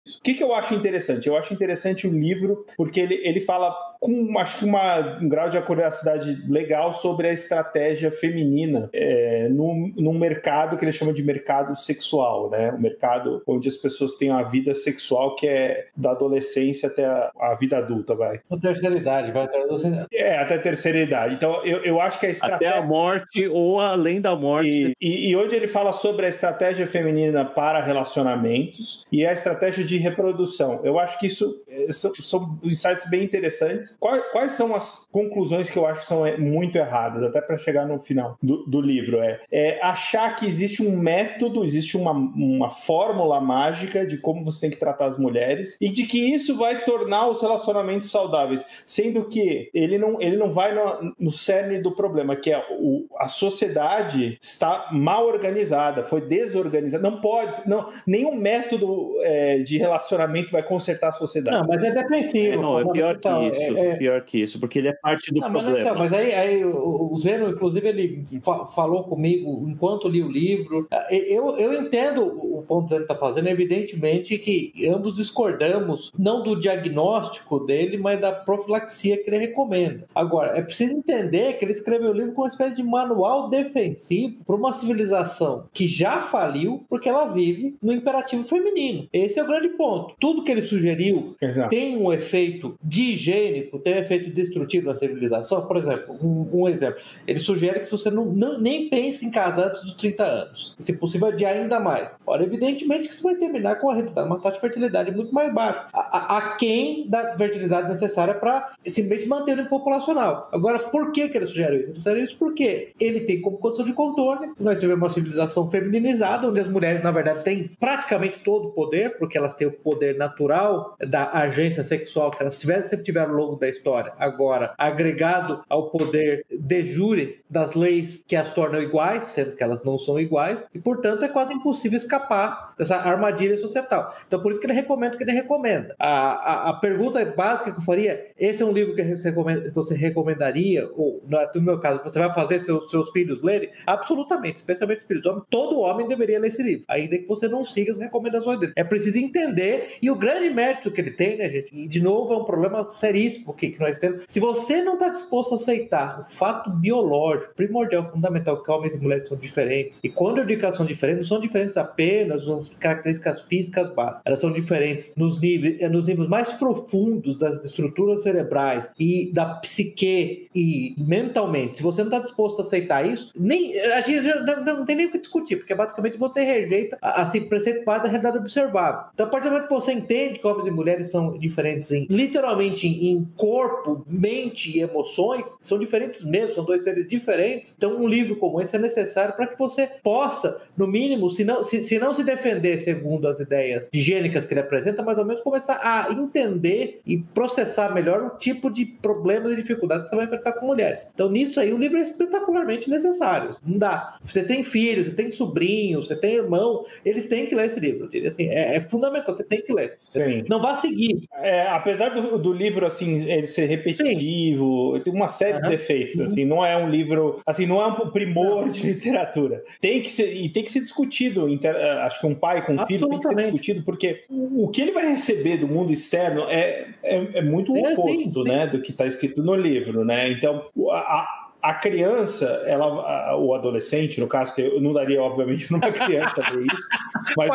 O que eu acho interessante? Eu acho interessante o livro porque ele fala com, acho que um grau de curiosidade legal sobre a estratégia feminina num mercado que ele chama de mercado sexual, né? O mercado onde as pessoas têm uma vida sexual que é da adolescência até a vida adulta, vai. A terceira idade, vai até a terceira. Até a terceira idade. Então, eu acho que a estratégia... Até a morte ou além da morte. E onde ele fala sobre a estratégia feminina para relacionamentos e a estratégia de reprodução. Eu acho que isso são insights bem interessantes. Quais são as conclusões que eu acho que são muito erradas, até para chegar no final do livro? Achar que existe um método, existe uma fórmula mágica de como você tem que tratar as mulheres e de que isso vai tornar os relacionamentos saudáveis, sendo que ele não vai no cerne do problema, que é a sociedade está mal organizada, foi desorganizada. Nenhum método de relacionamento vai consertar a sociedade. Não, mas é defensivo. É pior que isso, porque ele é parte do problema. Mas aí o Zeno, inclusive, ele falou comigo enquanto li o livro. Eu entendo o ponto que ele está fazendo, evidentemente que ambos discordamos, não do diagnóstico dele, mas da profilaxia que ele recomenda. Agora, é preciso entender que ele escreveu o livro com uma espécie de manual defensivo para uma civilização que já faliu porque ela vive no imperativo feminino. Esse é o grande ponto. Tudo que ele sugeriu tem um efeito higiênico, tem um efeito destrutivo na civilização. Por exemplo, um exemplo. Ele sugere que você nem pense em casar antes dos 30 anos. Se possível, adiar ainda mais. Ora, evidentemente que isso vai terminar com uma taxa de fertilidade muito mais baixa. Aquém da fertilidade necessária para simplesmente manter o nível populacional. Agora, por que ele sugere isso? Ele sugere isso porque ele tem como condição de contorno. Nós tivemos uma civilização feminizada, onde as mulheres, na verdade, têm praticamente todo o poder, porque elas têm o poder natural da agência sexual que elas sempre tiveram ao longo da história. Agora, agregado ao poder de jure das leis que as tornam iguais, sendo que elas não são iguais, e, portanto, é quase impossível escapar dessa armadilha societal. Então, por isso que ele recomenda o que ele recomenda. A pergunta básica que eu faria, esse é um livro que você recomendaria, ou, no meu caso, você vai fazer seus filhos lerem? Absolutamente, especialmente filhos homens. Todo homem deveria ler esse livro, ainda que você não siga as recomendações dele. É preciso entender, e o grande mérito que ele tem, né, gente, e de novo é um problema seríssimo que nós temos. Se você não está disposto a aceitar o fato biológico, primordial, fundamental, que homens e mulheres são diferentes, e quando eu digo que elas são diferentes, não são diferentes apenas nas características físicas básicas, elas são diferentes nos níveis mais profundos das estruturas cerebrais e da psique e mentalmente. Se você não está disposto a aceitar isso, a gente não tem nem o que discutir, porque basicamente você rejeita a se preocupar da realidade observável. Então, a partir do momento que você entende que homens e mulheres são diferentes literalmente em corpo, mente e emoções, são diferentes mesmo, são dois seres diferentes. Então, um livro como esse é necessário para que você possa, no mínimo, se não se defender segundo as ideias higiênicas que ele apresenta, mais ou menos começar a entender e processar melhor o tipo de problemas e dificuldades que você vai enfrentar com mulheres. Então, nisso aí, o livro é espetacularmente necessário. Não dá. Você tem filhos, você tem sobrinhos, você tem irmão, eles têm que ler esse livro. Eu diria assim, é fundamental, você tem que ler. Sim. Não vá seguir. Apesar do livro, assim, ele ser repetitivo, tem uma série de defeitos, assim, não é um livro, assim, não é um primor de literatura. Tem que ser discutido, acho que um pai com um filho tem que ser discutido, porque o que ele vai receber do mundo externo é muito oposto, né, do que está escrito no livro, né? Então, a criança, o adolescente, no caso, que eu não daria, obviamente, para uma criança ver isso, mas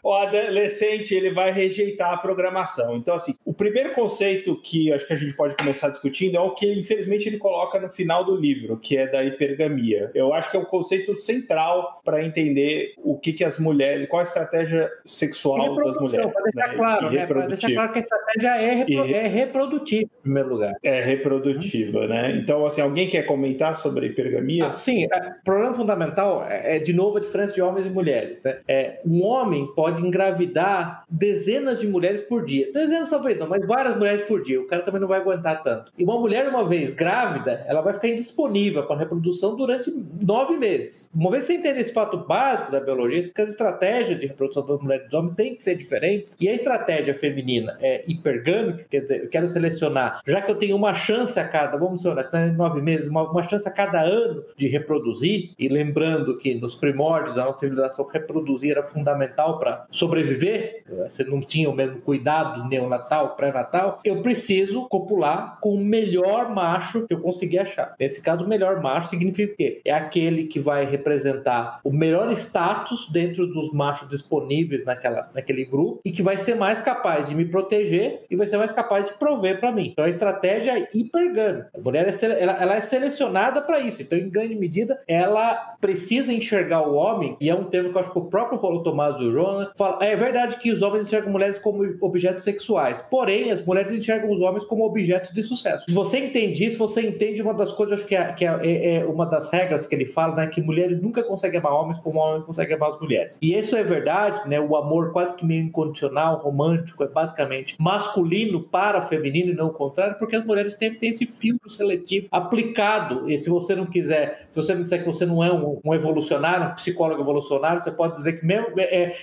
o adolescente, ele vai rejeitar a programação. Então, assim, o primeiro conceito que acho que a gente pode começar discutindo é o que, infelizmente, ele coloca no final do livro, que é da hipergamia. Eu acho que é um conceito central para entender o que as mulheres, qual a estratégia sexual das mulheres. Para deixar claro, né? Para deixar claro que a estratégia é reprodutiva, em primeiro lugar. É reprodutiva. Né? Então, assim, alguém quer comentar sobre a hipergamia? Sim, o problema fundamental de novo, a diferença de homens e mulheres. Né? Um homem pode engravidar dezenas de mulheres por dia. Dezenas talvez não, mas várias mulheres por dia. O cara também não vai aguentar tanto. E uma mulher, uma vez grávida, ela vai ficar indisponível para reprodução durante 9 meses. Uma vez que você entende esse fato básico da biologia, que as estratégias de reprodução das mulheres e dos homens têm que ser diferentes, e a estratégia feminina é hipergâmica, quer dizer, eu quero selecionar, já que eu tenho uma chance a cada, vamos ser honestos, né? 9 meses, uma chance a cada ano de reproduzir, e lembrando que nos primórdios da nossa civilização reproduzir era fundamental para sobreviver, você não tinha o mesmo cuidado neonatal, pré-natal, eu preciso copular com o melhor macho que eu conseguir achar. Nesse caso, o melhor macho significa o quê? É aquele que vai representar o melhor status dentro dos machos disponíveis naquele grupo e que vai ser mais capaz de me proteger e vai ser mais capaz de prover para mim. Então a estratégia é hipergâmia. A mulher ela é selecionada para isso. Então, em grande medida, ela precisa enxergar o homem, e é um termo que eu acho que o próprio Rollo Tomás do Jonas fala, é verdade que os homens enxergam mulheres como objetos sexuais, porém as mulheres enxergam os homens como objetos de sucesso. Se você entende isso, você entende uma das coisas, acho que é uma das regras que ele fala, né, que mulheres nunca conseguem amar homens como homens conseguem amar as mulheres. E isso é verdade, né, o amor quase que meio incondicional, romântico, é basicamente masculino para feminino e não o contrário, porque as mulheres sempre têm esse filtro seletivo aplicado. E se você não disser que você não é um evolucionário, um psicólogo evolucionário, você pode dizer que mesmo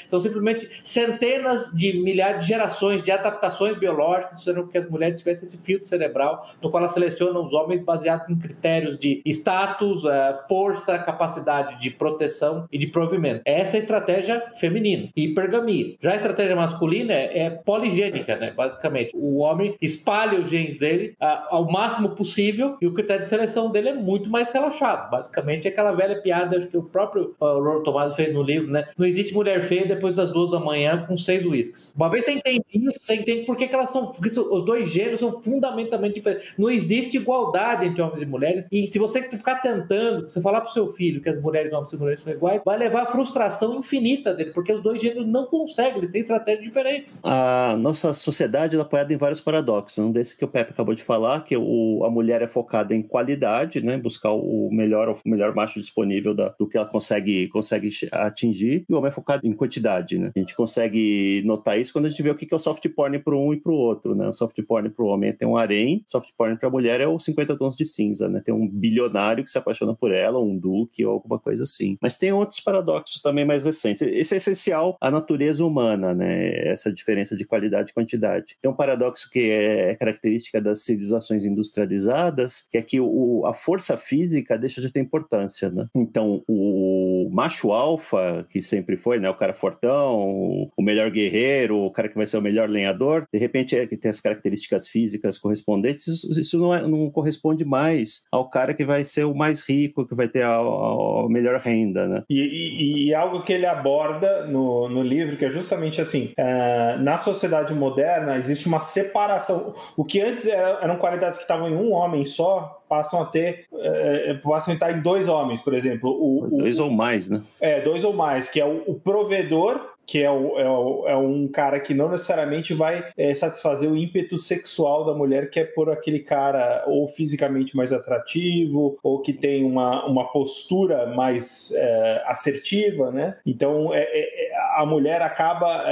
são simplesmente centenas de milhares de gerações de adaptações biológicas, que as mulheres tivessem esse filtro cerebral no qual elas selecionam os homens baseado em critérios de status, força, capacidade de proteção e de provimento. Essa é a estratégia feminina, hipergamia. Já a estratégia masculina é poligênica, né? Basicamente, o homem espalha os genes dele ao máximo possível e o critério de seleção dele é muito mais relaxado. Basicamente, é aquela velha piada, acho que o próprio Rollo Tomás fez no livro, né? Não existe mulher feia depois das 2 da manhã com 6 uísques. Uma vez você entende isso, você entende por que elas são... Porque os dois gêneros são fundamentalmente diferentes. Não existe igualdade entre homens e mulheres. E se você ficar tentando, você falar pro seu filho que as mulheres, homens e mulheres são iguais, vai levar a frustração infinita dele, porque os dois gêneros não conseguem, eles têm estratégias diferentes. A nossa sociedade é apoiada em vários paradoxos. Um desse que o Pepe acabou de falar, que a mulher é focada em qualidade, né? Buscar o melhor macho disponível do que ela consegue atingir, e o homem é focado em quantidade, né? A gente consegue notar isso quando a gente vê o que é o soft porn para um e para o outro, né? O soft porn para o homem tem um harém, soft porn para a mulher é o 50 tons de cinza, né? Tem um bilionário que se apaixona por ela, um duque ou alguma coisa assim. Mas tem outros paradoxos também mais recentes. Esse é essencial à natureza humana, né? Essa diferença de qualidade e quantidade. Tem um paradoxo que é característica das civilizações industrializadas, que é que a força física deixa de ter importância, né? Então, o macho alfa, que sempre foi, né, o cara fortão, o melhor guerreiro, o cara que vai ser o melhor lenhador, de repente que tem as características físicas correspondentes, isso não corresponde mais ao cara que vai ser o mais rico, que vai ter a melhor renda, né? E algo que ele aborda no livro, que é justamente assim, na sociedade moderna existe uma separação. O que antes eram qualidades que estavam em um homem só, passam a estar em 2 homens, por exemplo. 2 ou mais, né? 2 ou mais, que é o provedor, que é um cara que não necessariamente vai satisfazer o ímpeto sexual da mulher, que é por aquele cara ou fisicamente mais atrativo, ou que tem uma postura mais assertiva, né? Então, a mulher acaba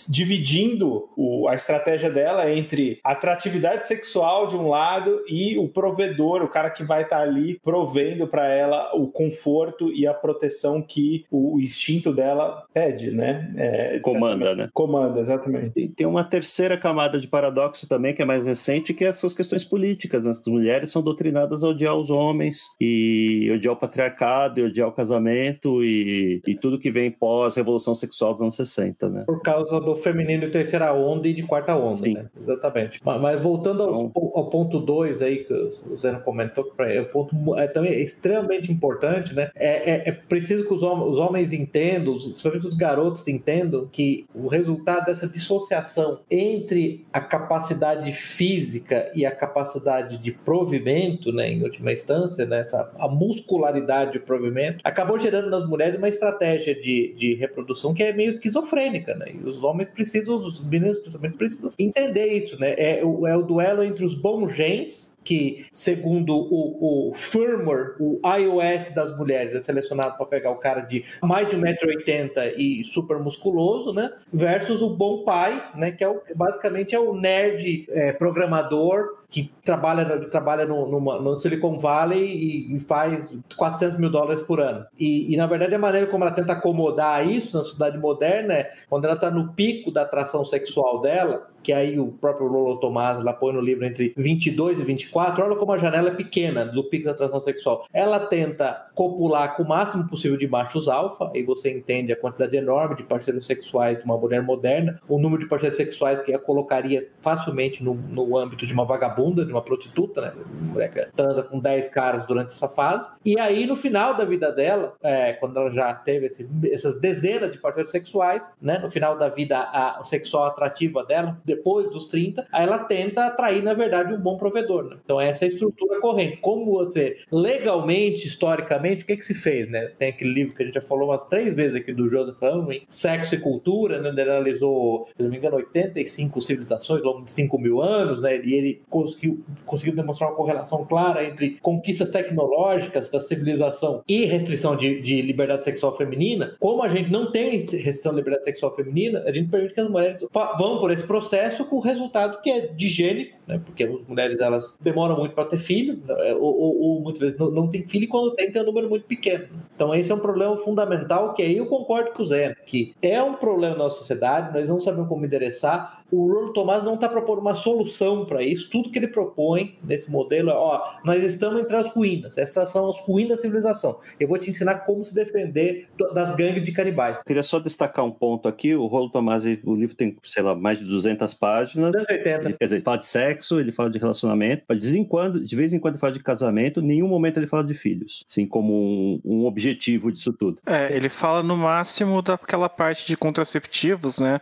dividindo a estratégia dela entre a atratividade sexual de um lado e o provedor, o cara que vai estar ali provendo para ela o conforto e a proteção que o instinto dela pede, né? Comanda, né? Comanda, exatamente. E tem uma terceira camada de paradoxo também, que é mais recente, que é essas questões políticas. As mulheres são doutrinadas a odiar os homens, e odiar o patriarcado, e odiar o casamento, e tudo que vem pós-revolução sexual dos anos 60, né? Por causa do feminino de terceira onda e de quarta onda, sim, né? Exatamente. Mas voltando ao ponto 2 aí, que o Zeno comentou, que o ponto também é extremamente importante, né? É preciso que os homens entendam, principalmente os garotos entendam, que o resultado dessa dissociação entre a capacidade física e a capacidade de provimento, né, em última instância, né, a muscularidade de provimento, acabou gerando nas mulheres uma estratégia de reprodução que é meio esquizofrênica, né? E os homens precisam, os meninos principalmente precisam entender isso, né? É o duelo entre os bons genes, que, segundo o firmware, o iOS das mulheres é selecionado para pegar o cara de mais de 1,80 m e super musculoso, né? Versus o bom pai, né? Que basicamente é o nerd programador que trabalha no Silicon Valley e faz $400 mil por ano. E, na verdade, a maneira como ela tenta acomodar isso na sociedade moderna é quando ela está no pico da atração sexual dela, que aí o próprio Rollo Tomás lá põe no livro entre 22 e 24 24, olha como a janela é pequena do pico da transição sexual. Ela tenta copular com o máximo possível de machos alfa, e você entende a quantidade enorme de parceiros sexuais de uma mulher moderna, o número de parceiros sexuais que a colocaria facilmente no âmbito de uma vagabunda, de uma prostituta, né? Uma mulher que transa com 10 caras durante essa fase. E aí, no final da vida dela, quando ela já teve essas dezenas de parceiros sexuais, né? No final da vida sexual atrativa dela, depois dos 30, aí ela tenta atrair, na verdade, um bom provedor, né? Então, essa é a estrutura corrente. Como você, legalmente, historicamente, o que se fez, né? Tem aquele livro que a gente já falou umas 3 vezes aqui do Joseph Henry, Sexo e Cultura, né? Ele analisou, se não me engano, 85 civilizações ao longo de 5.000 anos, né? E ele conseguiu demonstrar uma correlação clara entre conquistas tecnológicas da civilização e restrição de liberdade sexual feminina. Como a gente não tem restrição de liberdade sexual feminina, a gente permite que as mulheres vão por esse processo com o resultado que é digênico, né? Porque as mulheres, elas demoram muito para ter filho, ou muitas vezes não tem filho, e quando tem um número muito pequeno. Então esse é um problema fundamental, que aí eu concordo com o Zé, que é um problema na nossa sociedade, nós não sabemos como endereçar. O Rolando Tomás não está propondo uma solução para isso. Tudo que ele propõe nesse modelo é, nós estamos entre as ruínas, essas são as ruínas da civilização. Eu vou te ensinar como se defender das gangues de canibais. Eu queria só destacar um ponto aqui. O Rolando Tomás, o livro tem, sei lá, mais de 200 páginas. 280. Quer dizer, ele fala de sexo, ele fala de relacionamento, de vez em quando ele fala de casamento, em nenhum momento ele fala de filhos, assim como um objetivo disso tudo. Ele fala no máximo daquela parte de contraceptivos, né?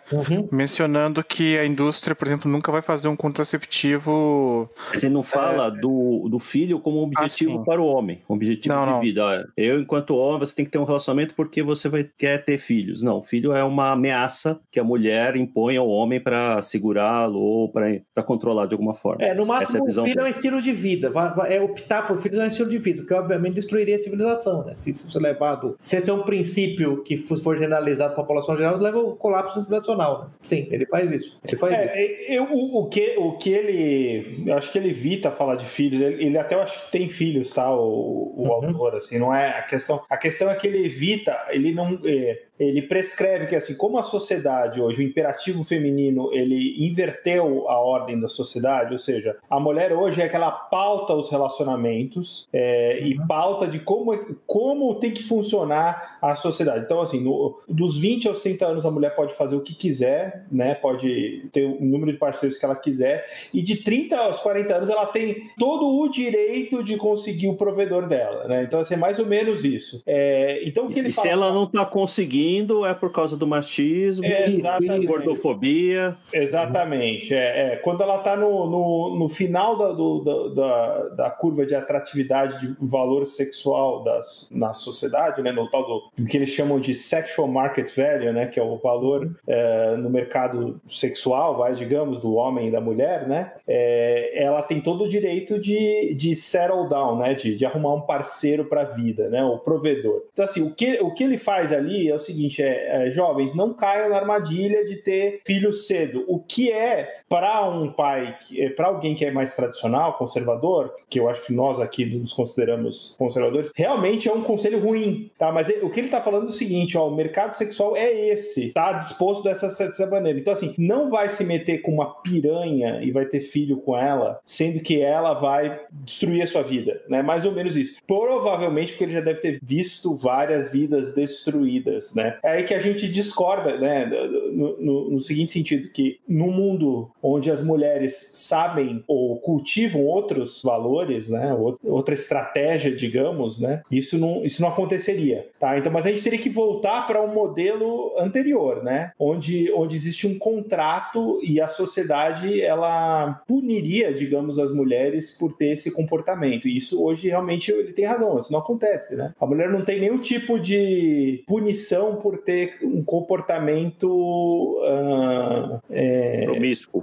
Mencionando que a indústria, por exemplo, nunca vai fazer um contraceptivo... Mas ele não fala do filho como um objetivo para o homem, um objetivo de vida. Eu, enquanto homem, você tem que ter um relacionamento porque você quer ter filhos. Não, filho é uma ameaça que a mulher impõe ao homem para segurá-lo ou para controlar de alguma forma. No máximo, o filho é um estilo de vida. Optar por filhos é um estilo de vida, que obviamente destruiria a civilização, né? Se isso é levado... Se esse é um princípio que for generalizado para a população geral, leva ao colapso civilizacional, né? Sim, ele faz isso. O que ele... Eu acho que ele evita falar de filhos. Ele até eu acho que tem filhos, tá? O autor, assim, não é a questão. A questão é que ele evita, ele não... Ele prescreve que, assim, como a sociedade hoje, o imperativo feminino, ele inverteu a ordem da sociedade, ou seja, a mulher hoje é que ela pauta os relacionamentos e pauta de como tem que funcionar a sociedade. Então, assim, dos 20 aos 30 anos a mulher pode fazer o que quiser, né? Pode ter o número de parceiros que ela quiser, e de 30 aos 40 anos ela tem todo o direito de conseguir o provedor dela, né? Então, assim, é mais ou menos isso. Então, o que ele fala... se ela não está conseguindo, é por causa do machismo, gordofobia. Exatamente. Quando ela está no final da curva de atratividade de valor sexual na sociedade, né, no tal do que eles chamam de sexual market value, né, que é o valor no mercado sexual, digamos, do homem e da mulher, né, ela tem todo o direito de settle down, né, de arrumar um parceiro para a vida, né, o provedor. Então, assim, o que ele faz ali é o seguinte: jovens, não caiam na armadilha de ter filhos cedo. O que para um pai, para alguém que é mais tradicional, conservador, que eu acho que nós aqui nos consideramos conservadores, realmente é um conselho ruim, tá? Mas o que ele tá falando é o seguinte, o mercado sexual é esse, tá disposto dessa maneira. Então, assim, não vai se meter com uma piranha e vai ter filho com ela, sendo que ela vai destruir a sua vida, né? Mais ou menos isso. Provavelmente porque ele já deve ter visto várias vidas destruídas, né? É aí que a gente discorda, né? No seguinte sentido, que no mundo onde as mulheres sabem ou cultivam outros valores, né? Outra estratégia, digamos, né? Isso não aconteceria, tá? Então, mas a gente teria que voltar para um modelo anterior, né? Onde existe um contrato e a sociedade, ela puniria, digamos, as mulheres por ter esse comportamento. E isso hoje realmente ele tem razão, isso não acontece, né? A mulher não tem nenhum tipo de punição por ter um comportamento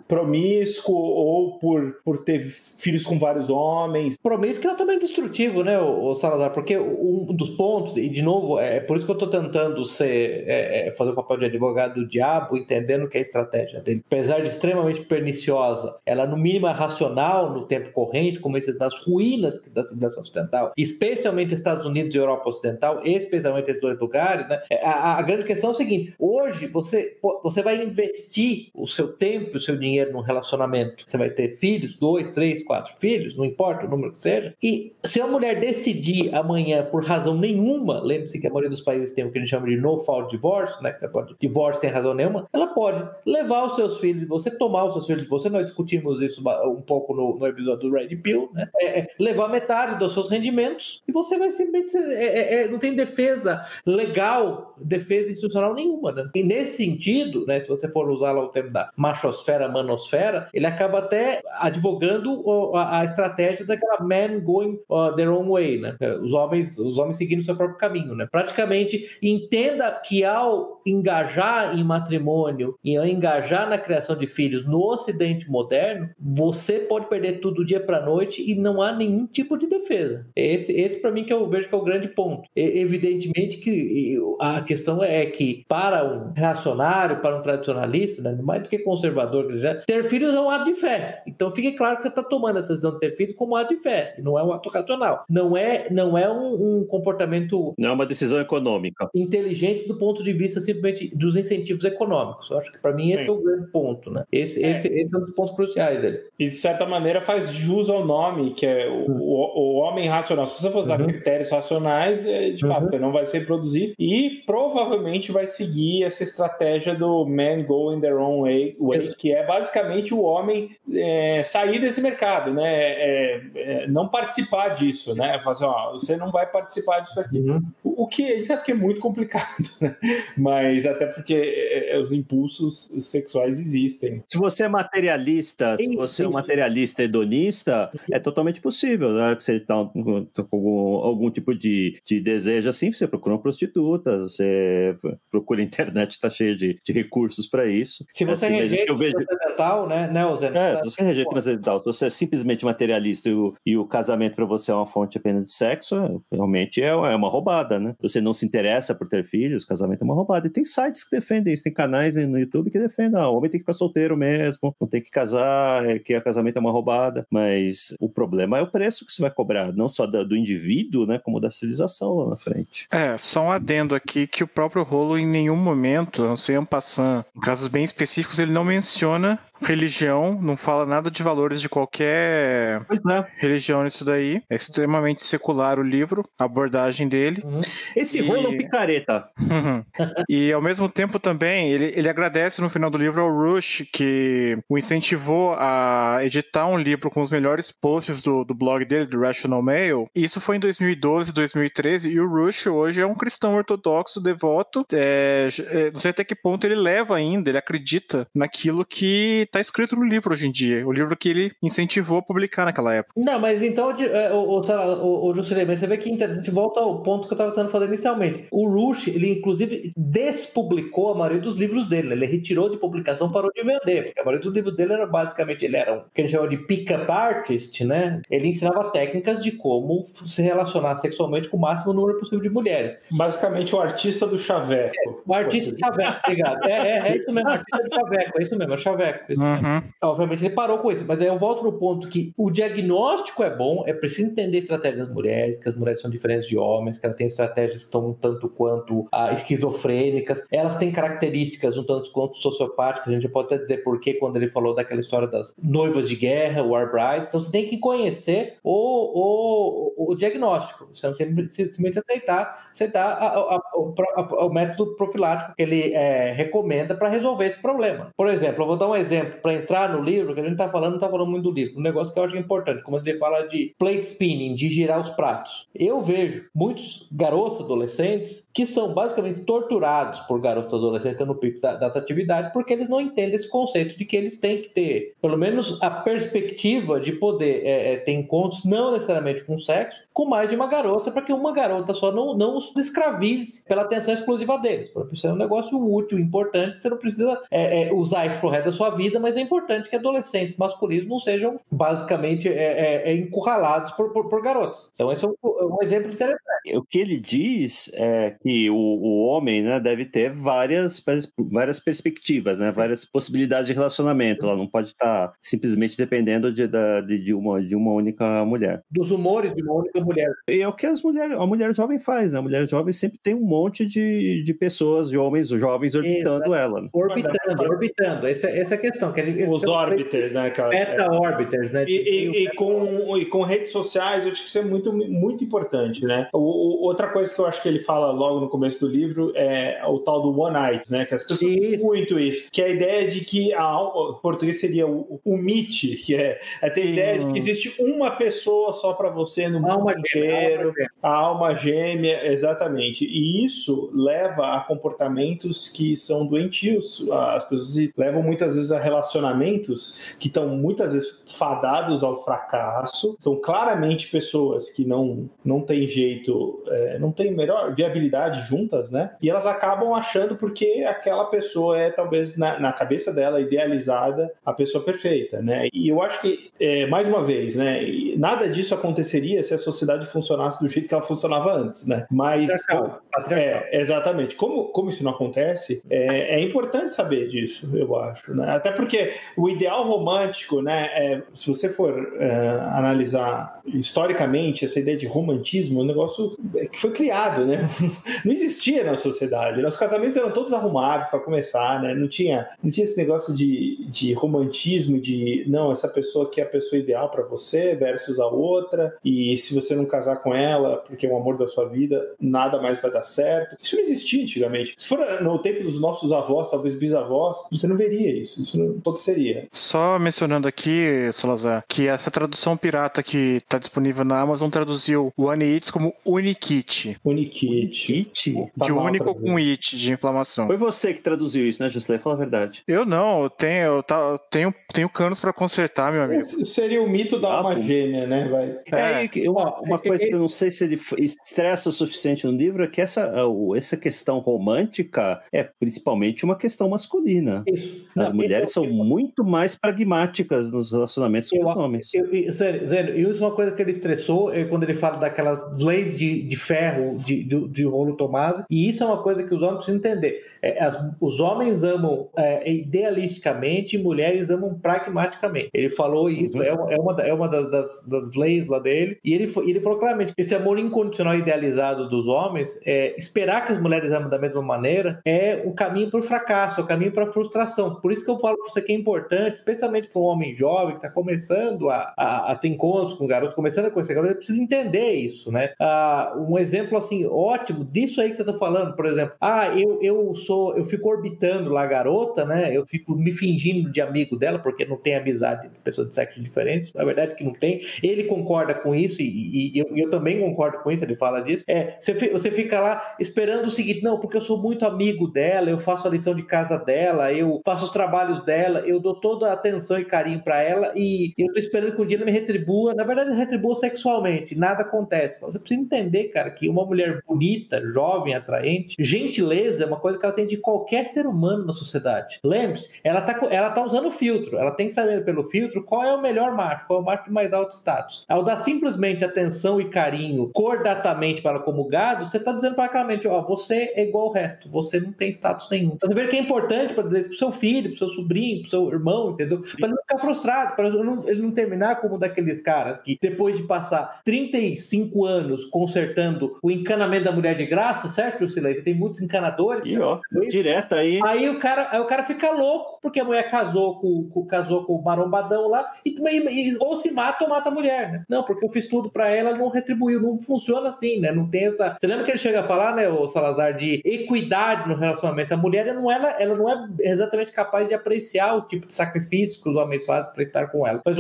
promíscuo ou por ter filhos com vários homens. Promíscuo é também destrutivo, né, o Salazar? Porque um dos pontos, e de novo, é por isso que eu estou tentando fazer o papel de advogado do diabo, entendendo que a estratégia dele, apesar de extremamente perniciosa, ela no mínimo é racional no tempo corrente, como esses das ruínas da civilização ocidental, especialmente Estados Unidos e Europa Ocidental, especialmente esses dois lugares, né? A grande questão é o seguinte: hoje você você vai investir o seu tempo e o seu dinheiro num relacionamento. Você vai ter filhos, 2, 3, 4 filhos, não importa o número que seja. E se a mulher decidir amanhã, por razão nenhuma, lembre-se que a maioria dos países tem o que a gente chama de no-fault divorce, né? Divórcio sem razão nenhuma, ela pode levar os seus filhos de você, tomar os seus filhos de você. Nós discutimos isso um pouco no episódio do Red Pill, né? Levar metade dos seus rendimentos e você vai simplesmente não tem defesa legal, defesa institucional nenhuma, né? E nesse sentido, né, se você for usar lá o termo da machosfera, manosfera, ele acaba até advogando a estratégia daquela men going their own way, né? Os homens seguindo o seu próprio caminho, né? Praticamente, entenda que ao engajar em matrimônio e ao engajar na criação de filhos no Ocidente moderno, você pode perder tudo do dia para a noite e não há nenhum tipo de defesa. Esse para mim que eu vejo que é o grande ponto. Evidentemente que a questão é que para um reacionário, para um tradicionalista, né, mais do que conservador, ter filhos é um ato de fé. Então fique claro que você está tomando essa decisão de ter filhos como um ato de fé, não é um ato racional. Não é um comportamento... Não é uma decisão econômica. Inteligente do ponto de vista simplesmente dos incentivos econômicos. Eu acho que para mim esse é o grande ponto, né? Esse é um dos pontos cruciais dele. E de certa maneira faz jus ao nome, que é o homem racional. Se você for usar critérios racionais, de fato, você não vai se reproduzir e provavelmente vai seguir essa estratégia do man going their own way, que é basicamente o homem sair desse mercado, né? Não participar disso, né? Fazer, você não vai participar disso aqui. O que a gente sabe que é muito complicado, né? Mas até porque os impulsos sexuais existem. Se você é materialista, se você é um materialista hedonista, é totalmente possível, né? Você está com algum tipo de desejo assim, você procura uma prostituta, você procura a internet, está cheio de recursos para isso. Se você rejeita o transcendental, né, Ozeno? Se você rejeita o transcendental, se você é simplesmente materialista e o casamento para você é uma fonte apenas de sexo, realmente é uma roubada, né? Você não se interessa por ter filhos, casamento é uma roubada. E tem sites que defendem isso, tem canais no YouTube que defendem, o homem tem que ficar solteiro mesmo, não tem que casar, que o casamento é uma roubada. Mas o problema é o preço que você vai cobrar, não só do indivíduo, né, como da civilização lá na frente. Só um adendo aqui que o próprio Rolo em nenhum momento, não sei, en passant, em casos bem específicos, ele não menciona religião, não fala nada de valores de qualquer religião nisso daí. É extremamente secular o livro, a abordagem dele. Esse Rolo é um picareta. E ao mesmo tempo também, ele agradece no final do livro ao Rush, que o incentivou a editar um livro com os melhores posts do blog dele, do Rational Mail. Isso foi em 2012, 2013, e o Rush hoje é um cristão ortodoxo, devoto. Não sei até que ponto ele leva ainda, ele acredita naquilo que está escrito no livro hoje em dia, o livro que ele incentivou a publicar naquela época. Não, mas então, o Juscelino, você vê que interessante, volta ao ponto que eu estava tentando fazer inicialmente. O Rush, ele inclusive despublicou a maioria dos livros dele, ele retirou de publicação, parou de vender, porque a maioria dos livros dele era basicamente, ele era que ele chamava de pick-up artist, né? Ele ensinava técnicas de como se relacionar sexualmente com o máximo número possível de mulheres. Basicamente o artista do chaveco. O artista do chaveco, obrigado. É isso mesmo, artista do chaveco, é isso mesmo, é o chaveco. Obviamente ele parou com isso, mas aí eu volto no ponto que o diagnóstico é bom, é preciso entender a estratégia das mulheres, que as mulheres são diferentes de homens, que elas têm estratégias que estão um tanto quanto esquizofrênicas, elas têm características um tanto quanto sociopáticas, a gente pode até dizer por que quando ele falou daquela história das noivas de guerra, war brides, então você tem que conhecer o diagnóstico, você não tem simplesmente aceitar o método profilático que ele recomenda para resolver esse problema. Por exemplo, eu vou dar um exemplo para entrar no livro, que a gente não está falando muito do livro, um negócio que eu acho importante, como ele fala de plate spinning, de girar os pratos. Eu vejo muitos garotos adolescentes que são basicamente torturados por garotos adolescentes no pico da atratividade, porque eles não entendem esse conceito de que eles têm que ter, pelo menos, a perspectiva de poder ter encontros, não necessariamente com sexo, com mais de uma garota, para que uma garota só não os escravize pela atenção exclusiva deles. Para você é um negócio útil, importante, você não precisa usar isso pro resto da sua vida vida, mas é importante que adolescentes masculinos não sejam basicamente encurralados por garotos. Então esse é um exemplo interessante. O que ele diz é que o homem, né, deve ter várias perspectivas, né, várias possibilidades de relacionamento. Ela não pode estar simplesmente dependendo de uma única mulher. Dos humores de uma única mulher. E é o que a mulher jovem faz, né? A mulher jovem sempre tem um monte de pessoas, de homens jovens orbitando ela. Né? Orbitando. Essa é a questão. Os orbiters, né, cara? Beta-orbiters, né? E com redes sociais, eu acho que isso é muito, muito importante, né? Outra coisa que eu acho que ele fala logo no começo do livro é o tal do one night, né? Que as pessoas têm muito isso. Que é a ideia de que em português seria o meet, que é ter a ideia de que existe uma pessoa só para você no mundo inteiro. A alma gêmea, exatamente. E isso leva a comportamentos que são doentios. As pessoas levam muitas vezes a relacionamentos que estão muitas vezes fadados ao fracasso. São claramente pessoas que não têm jeito, não têm melhor viabilidade juntas, né? E elas acabam achando porque aquela pessoa é talvez na cabeça dela idealizada a pessoa perfeita, né? E eu acho que, mais uma vez, né? Nada disso aconteceria se a sociedade funcionasse do jeito que ela funcionava antes, né? Mas patriarcal. Exatamente. Como isso não acontece, é importante saber disso, eu acho, né? Até porque o ideal romântico, né? Se você for analisar historicamente essa ideia de romantismo, é um negócio que foi criado, né? Não existia na sociedade. Os casamentos eram todos arrumados para começar, né? Não tinha esse negócio de romantismo, de não, essa pessoa aqui é a pessoa ideal para você versus a outra, e se você não casar com ela porque é o amor da sua vida, nada mais vai dar certo. Isso não existia antigamente. Se for no tempo dos nossos avós, talvez bisavós, você não veria isso. Isso não aconteceria. Só mencionando aqui, Salazar, que essa tradução pirata que está disponível na Amazon traduziu One It como Unikit. Unikit? De único com it, de inflamação. Foi você que traduziu isso, né, Juscelino? Fala a verdade. Eu não, eu tenho canos para consertar, meu amigo. Seria o mito da alma gêmea, né? Uma coisa que eu não sei se ele estressa o suficiente no livro é que essa questão romântica é principalmente uma questão masculina. Isso. As mulheres são muito mais pragmáticas nos relacionamentos com os homens. Sério, isso é uma coisa que ele estressou quando ele fala daquelas leis de ferro de Rollo Tomassi, e isso é uma coisa que os homens precisam entender. Os homens amam idealisticamente e mulheres amam pragmaticamente. Ele falou isso, é uma das leis lá dele, e ele falou claramente que esse amor incondicional idealizado dos homens, esperar que as mulheres amem da mesma maneira, é o caminho para o fracasso, é o caminho para a frustração. Por isso que eu falo para você que é importante, especialmente para um homem jovem que está começando a ter encontros com garotos, começando a conhecer garotos, ele precisa entender isso, né? Um exemplo assim ótimo disso aí que você está falando, por exemplo, eu fico orbitando lá a garota, né? Eu fico me fingindo de amigo dela, porque não tem amizade de pessoas de sexos diferentes, na verdade que não tem. Ele concorda com isso e eu também concordo com isso, ele fala disso. Você fica lá esperando o seguinte, não, porque eu sou muito amigo dela, eu faço a lição de casa dela, eu faço os trabalhos dela, eu dou toda a atenção e carinho para ela e eu tô esperando que um dia ela me retribua. Na verdade, ela retribua sexualmente, nada acontece. Você precisa entender, cara, que uma mulher bonita, jovem, atraente, gentileza é uma coisa que ela tem de qualquer ser humano na sociedade. Lembre-se, ela tá usando o filtro, ela tem que saber pelo filtro qual é o melhor macho, qual é o macho de mais alto status. Ao dar simplesmente atenção e carinho cordatamente para como gado, você tá dizendo para claramente, você é igual ao resto, você não tem status nenhum. Então você vê que é importante para dizer pro seu filho, pro seu sobrinho, pro seu irmão, entendeu? Para não ficar frustrado, para ele não terminar como daqueles caras que depois de passar 35 anos consertando o encanamento da mulher de graça, certo, Jusilei? Tem muitos encanadores. Direto aí. Aí o cara fica louco porque a mulher casou com o marombadão lá ou se mata ou mata a mulher, né? Não, porque eu fiz tudo pra ela, não retribuiu, não funciona assim, né? Não tem essa... Você lembra que ele chega a falar, né, o Salazar, de equidade no relacionamento? A mulher, ela não é exatamente capaz de apreciar o tipo de sacrifício que os homens fazem pra estar com ela. Mas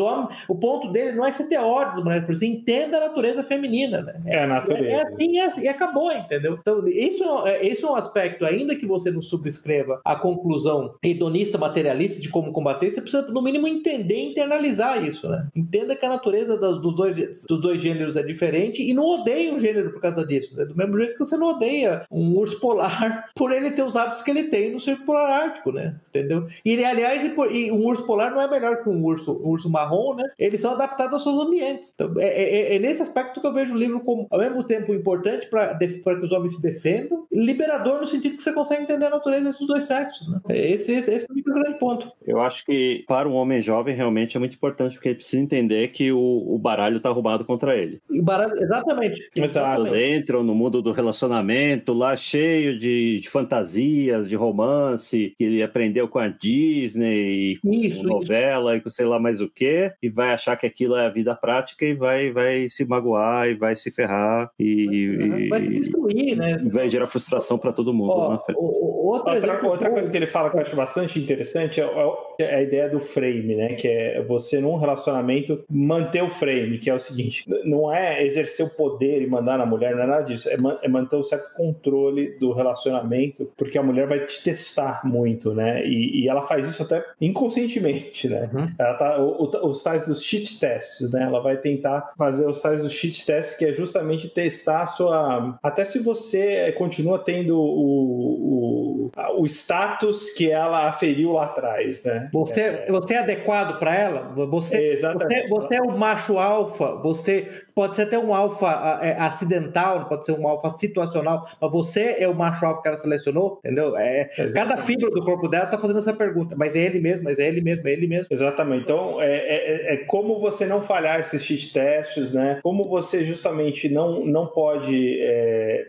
o ponto dele não é que você tenha ódio das mulheres, porque você entenda a natureza feminina, né? A natureza. É assim e acabou, entendeu? Então, isso é um aspecto, ainda que você não subscreva a conclusão hedonista materialista de como combater, você precisa, no mínimo, entender e internalizar isso, né? Entenda que a natureza dos dois gêneros é diferente e não odeie um gênero por causa disso, né? Do mesmo jeito que você não odeia um urso polar por ele ter os hábitos que ele tem no Círculo Polar Ártico, né? Entendeu? E, aliás, um urso polar não é melhor que um urso marrom, né? Eles são adaptados aos seus ambientes. Então, é nesse aspecto que eu vejo o livro como, ao mesmo tempo, importante para que os homens se defendam, liberador no sentido que você consegue entender a natureza dos dois sexos, né? Esse é o grande ponto. Eu acho que para um homem jovem realmente é muito importante, porque ele precisa entender que o baralho está arrumado contra ele. E o baralho, exatamente. As pessoas entram no mundo do relacionamento lá cheio de fantasias, de romance, que ele aprendeu com a Disney, com novela e com sei lá mais o que, e vai achar que aquilo é a vida prática e vai se magoar e vai se ferrar e vai se destruir, né? Vai gerar frustração para todo mundo. Outra coisa que ele fala que eu acho bastante interessante é a ideia do frame, né? Que é você num relacionamento manter o frame, que é o seguinte, não é exercer o poder e mandar na mulher, não é nada disso, é manter um certo controle do relacionamento, porque a mulher vai te testar muito, né? E ela faz isso até inconscientemente, né? Ela tá, os tais dos cheat tests, né? Ela vai tentar fazer os tais dos cheat tests, que é justamente testar a sua... Até se você continua tendo o status que ela aferiu lá atrás, né? Você é adequado para ela? Você é o macho alfa, você pode ser até um alfa acidental, pode ser um alfa situacional, mas você é o macho alfa que ela selecionou, entendeu? Cada fibra do corpo dela está fazendo essa pergunta, mas é ele mesmo. Exatamente. Então, é como você não falhar esses cheat tests, né? Como você justamente não pode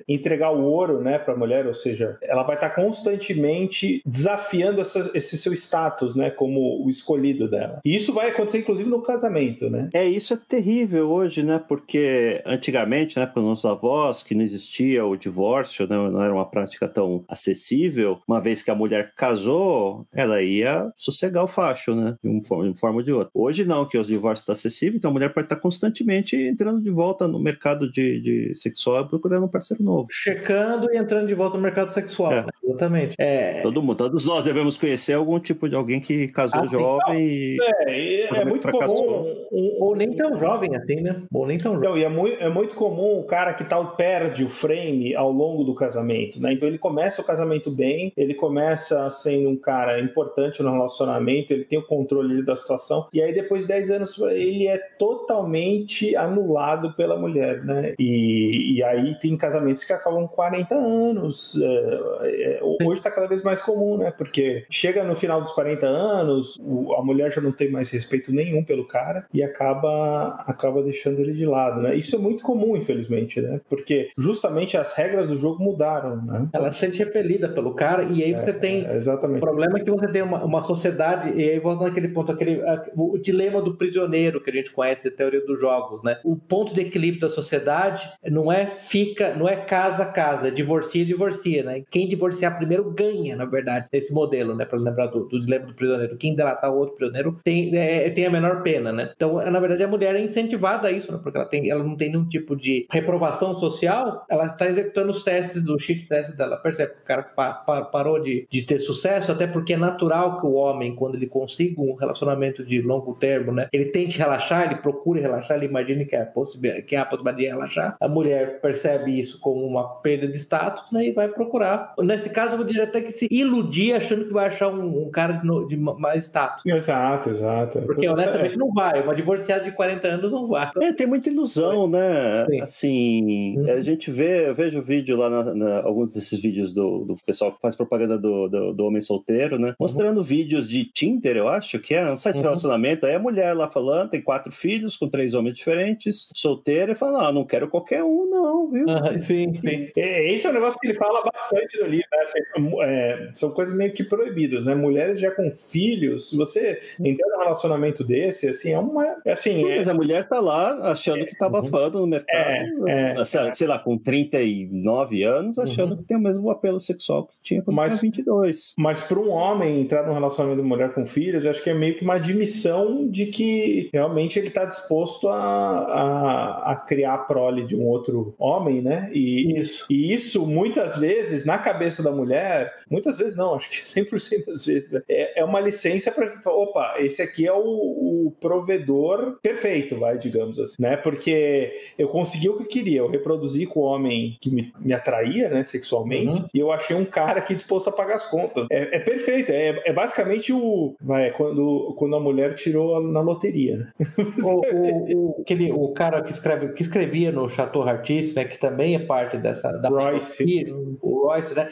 entregar o ouro, né, para a mulher, ou seja, ela vai estar constantemente desafiando esse seu status, né, como o escolhido dela. E isso vai acontecer, inclusive, no casamento, né? Isso é terrível hoje, né? Porque antigamente, né, para os nossos avós, que não existia o divórcio, né, não era uma prática tão acessível, uma vez que a mulher casou, ela ia sossegar o facho, né? De uma forma ou de outra. Hoje não, que o divórcio está acessível, então a mulher pode estar constantemente entrando de volta no mercado de sexual procurando um parceiro novo. Checando e entrando de volta no mercado sexual. Né? Exatamente. Todos nós devemos conhecer algum tipo de alguém que casou jovem é muito comum. Ou nem tão jovem assim, né? Ou nem tão jovem. É muito comum o cara que perde o frame ao longo do casamento, né? Então ele começa o casamento bem, ele começa sendo um cara importante no relacionamento, ele tem o controle da situação, e aí depois de 10 anos ele é totalmente anulado pela mulher, né? E aí tem casamentos que acabam com 40 anos. Hoje está cada vez mais comum, né? Porque chega no final dos 40 anos, a mulher já não tem mais respeito nenhum pelo cara e acaba deixando ele de lado, né? Isso é muito comum, infelizmente, né? Porque justamente as regras do jogo mudaram, né? Ela se sente repelida pelo cara e aí você tem... Exatamente. O problema é que você tem uma sociedade, e aí volta naquele ponto, o dilema do prisioneiro que a gente conhece da teoria dos jogos, né? O ponto de equilíbrio da sociedade não é casa, divorcia, né? Quem divorciar primeiro ganha, na verdade, nesse modelo, né? Para lembrar do dilema do prisioneiro. Quem delatar o outro prisioneiro tem a menor pena, né? Então, na verdade, a mulher é incentivada a isso, né? Porque ela não tem nenhum tipo de reprovação social, ela está executando os testes, do cheat test dela. Percebe que o cara parou de ter sucesso, até porque é natural que o homem, quando ele consiga um relacionamento de longo termo, né? Ele tente relaxar, ele procure relaxar, ele imagine que há a possibilidade de relaxar. A mulher percebe isso como uma perda de status, né? E vai procurar. Nesse caso, eu diria até que se iludir achando que vai achar um cara de mais status. Exato. Porque honestamente não vai. Uma divorciada de 40 anos não vai. Tem muita ilusão, né? Sim. Assim, a gente eu vejo vídeo lá, alguns desses vídeos do pessoal que faz propaganda do homem solteiro, né? Mostrando vídeos de Tinder, eu acho que é um site de relacionamento. Aí a mulher lá falando, tem 4 filhos com 3 homens diferentes, solteira, e fala, não quero qualquer um, não, viu? Sim. Esse é um negócio que ele fala bastante no livro, né? Assim, são coisas meio que proibidas, né? Mulheres já com filhos, se você entrar num relacionamento desse, assim, mas a mulher tá lá achando que tá abafando no mercado, sei lá, com 39 anos, achando que tem o mesmo apelo sexual que tinha quando tinha 22. Mas para um homem entrar num relacionamento de mulher com filhos, eu acho que é meio que uma admissão de que realmente ele tá disposto a criar a prole de um outro homem, né? E isso, muitas vezes, na cabeça da mulher, muitas vezes não, acho que 100% das vezes, né? É uma licença para opa, esse aqui é o provedor perfeito, digamos assim, né? Porque eu consegui o que eu queria, eu reproduzi com o homem que me atraía, né, sexualmente, e eu achei um cara aqui disposto a pagar as contas. É perfeito, é basicamente quando a mulher tirou na loteria, né? O cara que escrevia no Chateau Artiste, né, que também é parte da Royce. O Royce, né?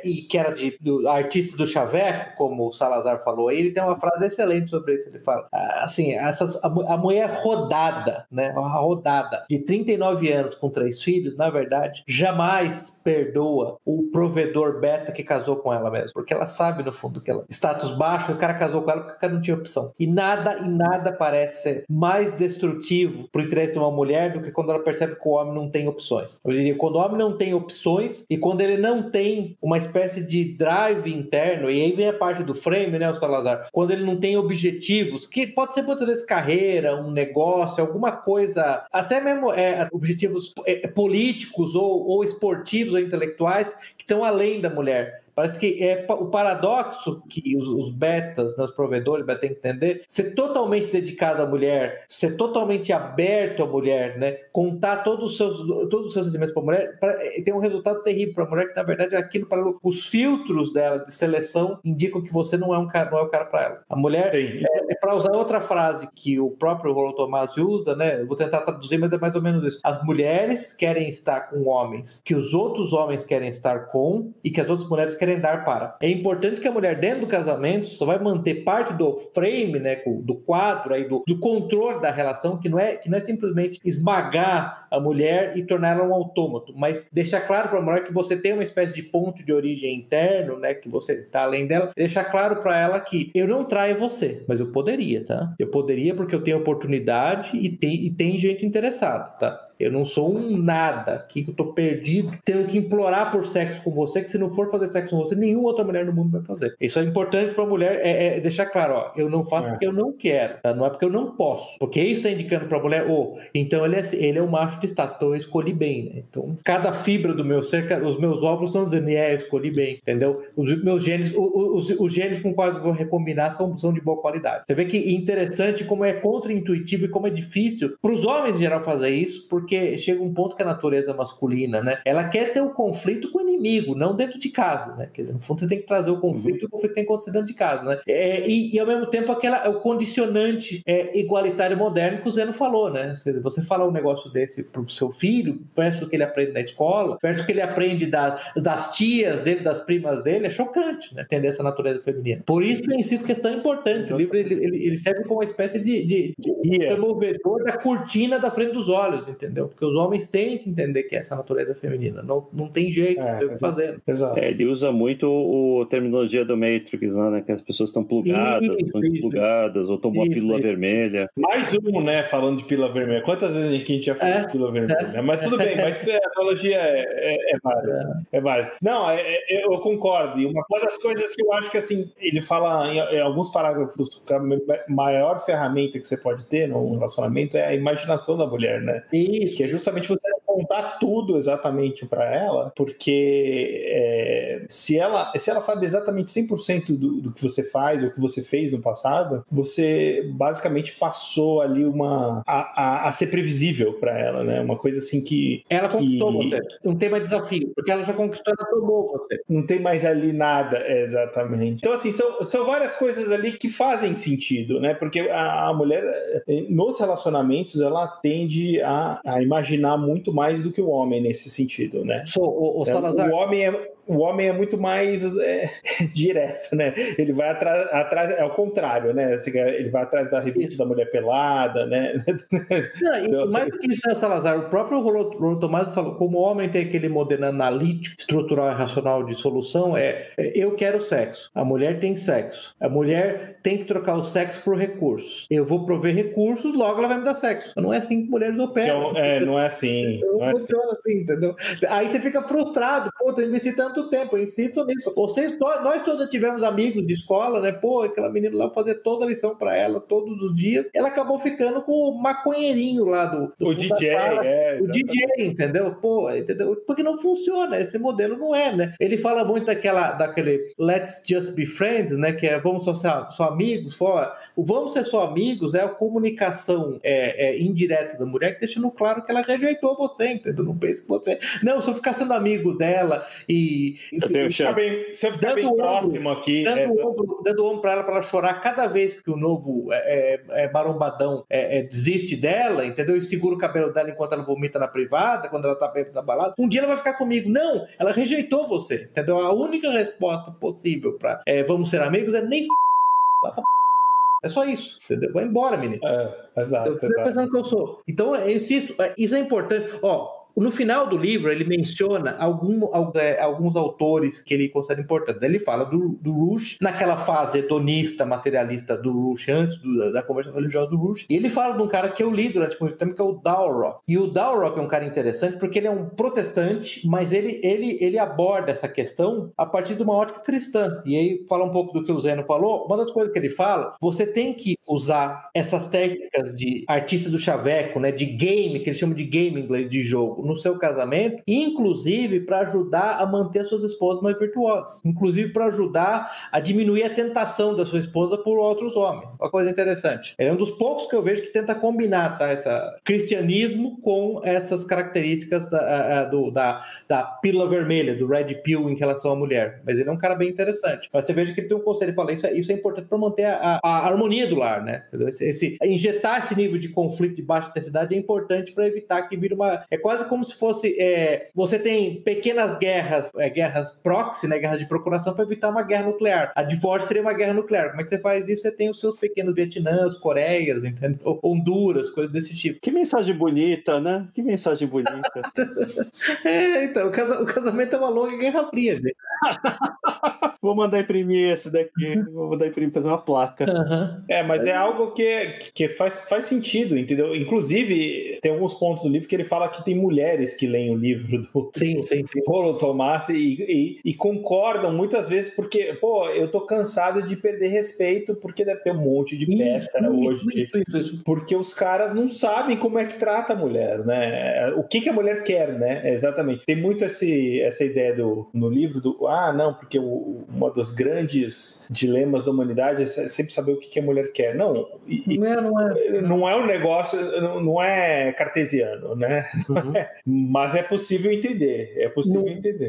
E que era do artista do Chaveco, como o Salazar falou aí, ele tem uma frase excelente sobre isso. Ele fala assim: a mulher rodada, né? A rodada de 39 anos com 3 filhos, na verdade, jamais perdoa o provedor beta que casou com ela mesmo, porque ela sabe no fundo que ela status baixo, o cara casou com ela porque o cara não tinha opção. E nada parece ser mais destrutivo pro interesse de uma mulher do que quando ela percebe que o homem não tem opções. Eu diria, quando o homem não tem opções e quando ele não tem uma espécie de drive interno, e aí vem a parte do frame, né, o Salazar, quando ele não tem objetivos, que pode ser muitas vezes carreira, um negócio, alguma coisa, até mesmo objetivos políticos ou esportivos ou intelectuais que estão além da mulher. Parece que é o paradoxo que os betas, né, os provedores, têm que entender, ser totalmente dedicado à mulher, ser totalmente aberto à mulher, né, contar todos os seus sentimentos para a mulher, tem um resultado terrível para a mulher, que na verdade é aquilo para os filtros dela de seleção indicam que você não é o cara para ela. A mulher, para usar outra frase que o próprio Rollo Tomassi usa, né, eu vou tentar traduzir, mas é mais ou menos isso. As mulheres querem estar com homens que os outros homens querem estar com e que as outras mulheres querem dar para. É importante que a mulher dentro do casamento só vai manter parte do frame, né, do quadro aí, do controle da relação, que não é simplesmente esmagar a mulher e tornar ela um autômato, mas deixar claro para a mulher que você tem uma espécie de ponto de origem interno, né, que você está além dela, deixar claro para ela que eu não traio você, mas eu poderia, tá? Eu poderia porque eu tenho oportunidade e tem gente interessada, tá? Eu não sou um nada, que eu tô perdido, tendo que implorar por sexo com você, que se não for fazer sexo com você, nenhuma outra mulher no mundo vai fazer. Isso é importante pra mulher, deixar claro, eu não faço porque eu não quero, tá? Não é porque eu não posso, porque isso tá indicando pra mulher, então ele é um macho de status, então eu escolhi bem, né? Então, cada fibra do meu ser, os meus óvulos estão dizendo, eu escolhi bem, entendeu? Os meus genes, os genes com quais eu vou recombinar são de boa qualidade. Você vê que interessante como é contra-intuitivo e como é difícil pros homens em geral fazer isso, porque chega um ponto que a natureza masculina, né, ela quer ter o conflito com o inimigo, não dentro de casa, né, quer dizer, no fundo você tem que trazer o conflito e o conflito tem que acontecer dentro de casa, né, e ao mesmo tempo o condicionante igualitário moderno que o Zeno falou, né, quer dizer, você fala um negócio desse pro seu filho, versus o que ele aprende na escola, versus o que ele aprende das tias dele, das primas dele, é chocante, né, entender essa natureza feminina. Por isso que eu insisto que é tão importante, o livro ele serve como uma espécie de removedor da cortina da frente dos olhos, entendeu? Porque os homens têm que entender que é essa natureza feminina. Não tem jeito, não tem o que fazer. Exato. Ele usa muito a terminologia do Matrix, né? Que as pessoas estão plugadas, estão desplugadas, ou tomam a pílula vermelha. Mais um, né? Falando de pílula vermelha. Quantas vezes a gente já falou de pílula vermelha? Mas tudo bem, mas a analogia é válida. É válida. Não, eu concordo. E uma das coisas que eu acho que, assim, ele fala em alguns parágrafos que a maior ferramenta que você pode ter num relacionamento é a imaginação da mulher, né? Isso. Que é justamente você contar tudo exatamente para ela, porque se ela sabe exatamente 100% do que você faz ou que você fez no passado, você basicamente passou ali a ser previsível para ela, né? Uma coisa assim que... Ela conquistou você. Não tem mais desafio, porque ela já conquistou, ela tomou você. Não tem mais ali nada, exatamente. Então, assim, são várias coisas ali que fazem sentido, né? Porque a mulher, nos relacionamentos, ela tende a imaginar muito mais do que o homem nesse sentido, né? Salazar... O homem é muito mais direto, né? Ele vai atrás, é o contrário, né? Ele vai atrás da revista da mulher pelada, né? Não, e mais do que isso, né, Salazar? O próprio Rollo Tomassi falou, como o homem tem aquele modelo analítico, estrutural e racional de solução, eu quero sexo. A mulher tem sexo. A mulher tem que trocar o sexo por recursos. Eu vou prover recursos, logo ela vai me dar sexo. Não é assim que mulheres operam. Não é assim. Não funciona assim, entendeu? Aí você fica frustrado. Pô, eu investi tanto muito tempo, eu insisto nisso. Nós todos tivemos amigos de escola, né? Pô, aquela menina lá fazer toda a lição pra ela, todos os dias. Ela acabou ficando com o maconheirinho lá do o DJ, o DJ, entendeu? Pô, entendeu? Porque não funciona, esse modelo não é, né? Ele fala muito daquele let's just be friends, né? Que é vamos só amigos, o vamos ser só amigos é a comunicação indireta da mulher que deixando claro que ela rejeitou você, entendeu? Não pense que você... Não, se eu ficar sendo amigo dela se eu ficar bem próximo aqui... Dando o ombro pra ela chorar cada vez que o novo marombadão desiste dela, entendeu? E segura o cabelo dela enquanto ela vomita na privada, quando ela tá bem na balada. Um dia ela vai ficar comigo. Não, ela rejeitou você, entendeu? A única resposta possível pra vamos ser amigos é nem é só isso, entendeu? Vai embora, menino. Exato. Você tá pensando que eu sou. Então, eu insisto, isso é importante. No final do livro, ele menciona alguns autores que ele considera importantes. Ele fala do Rush, naquela fase hedonista, materialista do Rush, antes da conversão religiosa do Rush. E ele fala de um cara que eu li durante muito tempo, que é o Dalrymple. E o Dalrymple é um cara interessante porque ele é um protestante, mas ele aborda essa questão a partir de uma ótica cristã. E aí, fala um pouco do que o Zeno falou. Uma das coisas que ele fala, você tem que usar essas técnicas de artista do chaveco, né, de game, que eles chamam de game em inglês, de jogo, no seu casamento, inclusive para ajudar a manter suas esposas mais virtuosas, inclusive para ajudar a diminuir a tentação da sua esposa por outros homens. Uma coisa interessante. Ele é um dos poucos que eu vejo que tenta combinar, tá, cristianismo com essas características da pílula vermelha, do red pill em relação à mulher. Mas ele é um cara bem interessante. Mas você veja que ele tem um conselho, ele fala, isso é importante para manter a harmonia do lar, né? Injetar esse nível de conflito de baixa intensidade é importante para evitar que vire é quase como se fosse você tem pequenas guerras proxy, né, guerras de procuração para evitar uma guerra nuclear. A divórcio seria uma guerra nuclear. Como é que você faz isso? Você tem os seus pequenos Vietnãs, Coreias, entendeu? Honduras, coisas desse tipo. Que mensagem bonita, né? Que mensagem bonita. Então, o casamento é uma longa guerra fria, gente. Vou mandar imprimir esse daqui. Vou mandar imprimir, fazer uma placa. Mas é algo que faz sentido, entendeu? Inclusive, tem alguns pontos do livro que ele fala que tem mulheres que leem o livro do Rollo Tomassi e concordam muitas vezes porque, pô, eu tô cansado de perder respeito porque deve ter um monte de peça hoje. Isso. Porque os caras não sabem como é que trata a mulher, né? O que a mulher quer, né? Exatamente. Tem muito essa ideia no livro não, porque uma dos grandes dilemas da humanidade é sempre saber o que a mulher quer. Não é um negócio, não é cartesiano, né? Mas é possível entender.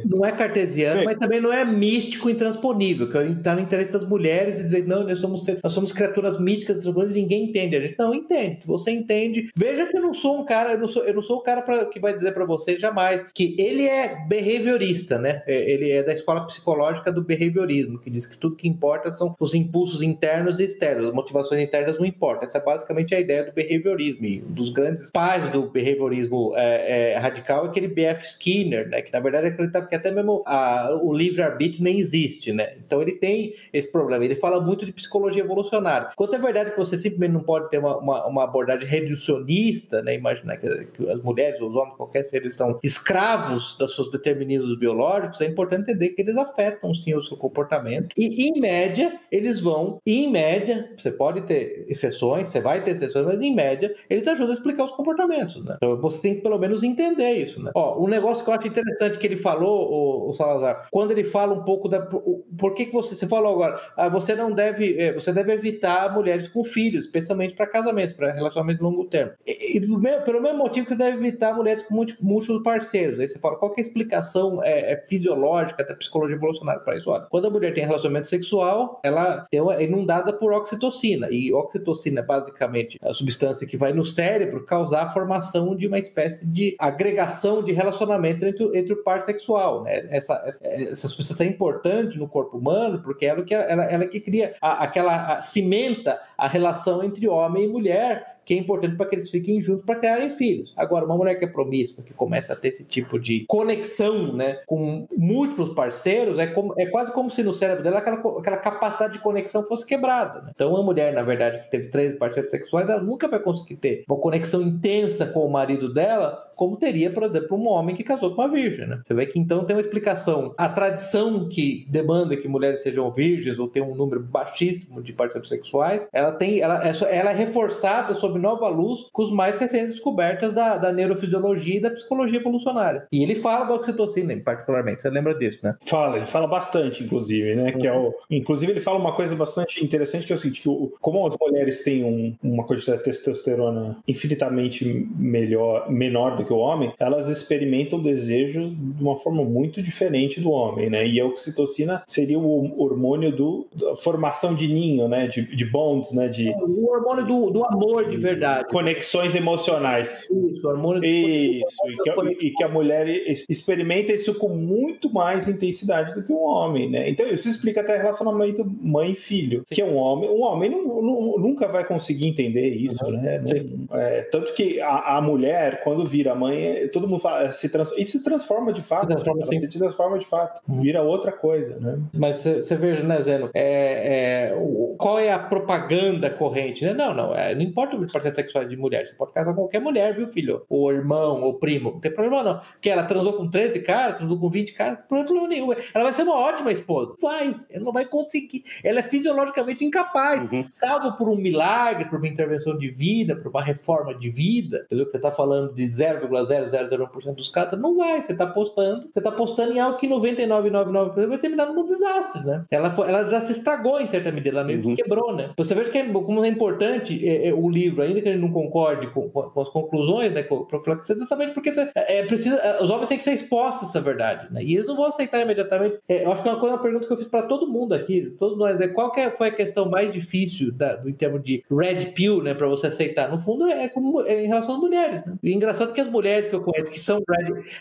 Não é cartesiano, mas também não é místico intransponível, que está no interesse das mulheres e dizer, não, nós somos criaturas místicas, ninguém entende. A gente não entende. Se você entende, veja que eu não sou um cara, eu não sou o cara que vai dizer para você jamais que ele é behaviorista, né? Ele é da escola psicológica do behaviorismo, que diz que tudo que importa são os impulsos internos e externos, as motivações internas não importam. Essa é basicamente a ideia do behaviorismo. E um dos grandes pais do behaviorismo radical é aquele B.F. Skinner, né? Que na verdade acredita que até mesmo o livre-arbítrio nem existe, né? Então ele tem esse problema. Ele fala muito de psicologia evolucionária. Quanto é verdade que você simplesmente não pode ter uma abordagem reducionista, né? Imaginar que as mulheres, os homens, qualquer ser, eles são escravos dos seus determinismos biológicos, é importante entender que eles afetam sim o seu comportamento. E em média, você pode ter exceções, você vai ter exceções, mas em média, eles ajudam a explicar os comportamentos, né? Então você tem que pelo menos entender isso, né? Um negócio que eu acho interessante que ele falou, o Salazar, quando ele fala um pouco por que você falou agora, você deve evitar mulheres com filhos, especialmente para casamentos, para relacionamento de longo termo. Pelo mesmo motivo que você deve evitar mulheres com múltiplos parceiros. Aí você fala, qual que é a explicação fisiológica da psicologia evolucionária para isso? Olha, quando a mulher tem relacionamento sexual, ela é inundada por oxitocina, e oxitocina é basicamente a substância que vai no cérebro causar a formação de uma espécie de agregação de relacionamento entre o par sexual, né? Essa substância é importante no corpo humano porque ela que cria cimenta a relação entre homem e mulher, que é importante para que eles fiquem juntos para criarem filhos. Agora, uma mulher que é promíscua, que começa a ter esse tipo de conexão, né, com múltiplos parceiros, é quase como se no cérebro dela aquela capacidade de conexão fosse quebrada, né? Então, uma mulher, na verdade, que teve 3 parceiros sexuais, ela nunca vai conseguir ter uma conexão intensa com o marido dela, como teria, por exemplo, um homem que casou com uma virgem, né? Você vê que então tem uma explicação. A tradição que demanda que mulheres sejam virgens ou tem um número baixíssimo de parceiros sexuais, ela é reforçada sob nova luz com os mais recentes descobertas da neurofisiologia e da psicologia evolucionária. E ele fala da oxitocina, particularmente. Você lembra disso, né? Ele fala bastante, inclusive, né? Que inclusive, ele fala uma coisa bastante interessante, que é o seguinte, que como as mulheres têm uma quantidade de testosterona infinitamente menor do que o homem, elas experimentam desejos de uma forma muito diferente do homem, né? E a oxitocina seria o hormônio da formação de ninho, né? De bonds, né? O hormônio do amor de verdade. Conexões emocionais. Isso, o hormônio e que a mulher experimenta isso com muito mais intensidade do que um homem, né? Então isso explica até relacionamento mãe e filho. Sim. Que um homem nunca vai conseguir entender isso, né? Tanto que a mulher, quando vira mãe, todo mundo fala, se transforma de fato. Se transforma de fato. Vira outra coisa, né? Mas você veja, né, Zeno? Qual é a propaganda corrente, né? Não importa o parceiro sexual de mulher, você pode casar com qualquer mulher, viu, filho? Ou irmão, ou primo, não tem problema não. Porque ela transou com 13 caras, transou com 20 caras, não tem problema nenhum. Ela vai ser uma ótima esposa. Ela não vai conseguir. Ela é fisiologicamente incapaz. Salvo por um milagre, por uma intervenção de vida, por uma reforma de vida, entendeu? Que você tá falando de 0,0001% dos caras, não vai. Você tá apostando em algo que 99,99% vai terminar num desastre, né? Ela já se estragou em certa medida, ela meio que quebrou, né? Você vê como é importante o livro, ainda que ele não concorde com as conclusões, né? Exatamente porque os homens têm que ser expostos a essa verdade, né? E eles não vão aceitar imediatamente. Eu acho que uma pergunta que eu fiz para todo mundo aqui, todos nós, né? Qual que foi a questão mais difícil em termos de red pill, né? Para você aceitar? No fundo, em relação às mulheres, né? E engraçado que as mulheres que eu conheço que são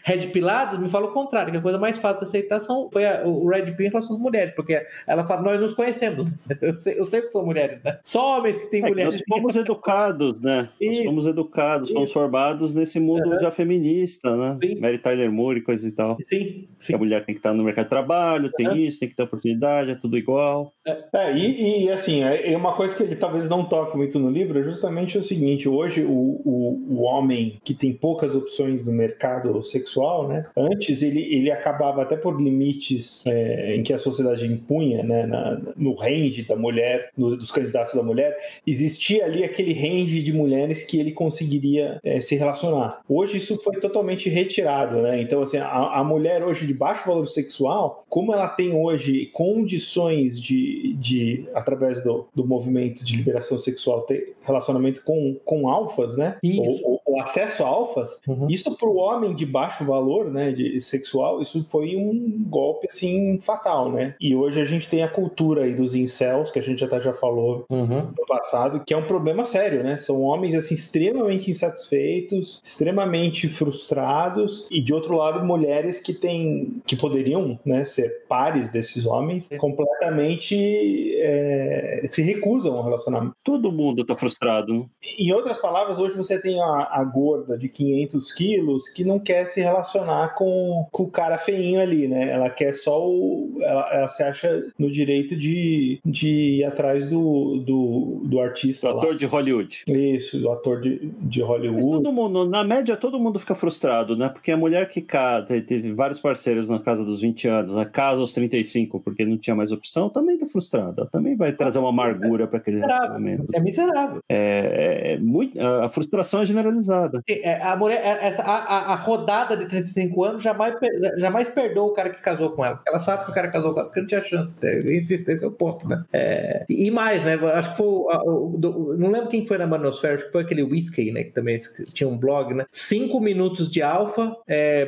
red pilladas me falam o contrário, que a coisa mais fácil de aceitar foi o red pill em relação às mulheres, porque ela fala, nós nos conhecemos. Eu sei que são mulheres, né? Só homens que têm mulheres. Nós fomos educados, né? Nós fomos educados, fomos formados nesse mundo já feminista, né? Sim. Mary Tyler Moore e coisa e tal. Sim. Que a mulher tem que estar no mercado de trabalho, tem isso, tem que ter oportunidade, é tudo igual. E assim, uma coisa que ele talvez não toque muito no livro é justamente o seguinte: hoje o homem que tem poucas opções no mercado sexual, né? Antes ele acabava até por limites em que a sociedade impunha, né? No range da mulher, dos candidatos da mulher, existia ali aquele range de mulheres que ele conseguiria se relacionar. Hoje isso foi totalmente retirado, né? Então, assim, a mulher hoje de baixo valor sexual, como ela tem hoje condições de através do movimento de liberação sexual, ter relacionamento com alfas, né? Ou acesso a alfas, isso para o homem de baixo valor, né, sexual, isso foi um golpe, assim, fatal, né? E hoje a gente tem a cultura aí dos incels, que a gente já falou no passado, que é um problema sério, né? São homens, assim, extremamente insatisfeitos, extremamente frustrados, e de outro lado, mulheres que poderiam, né, ser pares desses homens, completamente se recusam ao relacionamento. Todo mundo tá frustrado, né? Em outras palavras, hoje você tem a gorda de 500 quilos que não quer se relacionar com o cara feinho ali, né? Ela quer só ela se acha no direito de ir atrás do artista do ator de Hollywood. Isso, do ator de Hollywood. Mas todo mundo, na média, todo mundo fica frustrado, né? Porque a mulher que teve vários parceiros na casa dos 20 anos, na casa aos 35, porque não tinha mais opção, também tá frustrada. Também vai trazer uma amargura para aquele relacionamento. É miserável. A frustração é generalizada. A mulher, a rodada de 35 anos jamais perdoa o cara que casou com ela. Ela sabe que o cara casou com ela, porque não tinha chance. Eu insisto, esse é o ponto, né? E mais, né? Acho que foi não lembro quem foi na Manosfera, acho que foi aquele Whiskey, né? Que também tinha um blog, né? 5 minutos de alfa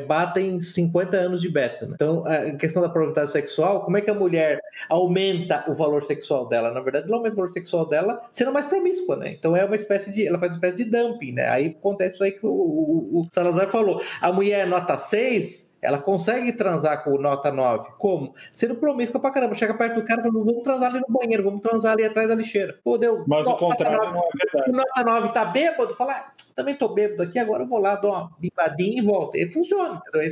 batem 50 anos de beta, né? Então, a questão da probabilidade sexual, como é que a mulher aumenta o valor sexual dela? Na verdade, ela aumenta o valor sexual dela sendo mais promíscua, né? Então, ela faz uma espécie de dumping, né? Aí acontece isso aí que o Salazar falou. A mulher nota 6, ela consegue transar com nota 9. Como? Sendo promíscua pra caramba. Chega perto do cara e fala, vamos transar ali no banheiro, vamos transar ali atrás da lixeira. Pô, deu. Mas o contrário não é verdade. O nota 9 tá bêbado? Fala, também tô bêbado aqui, agora eu vou lá, dou uma bimbadinha e volto. E funciona, entendeu?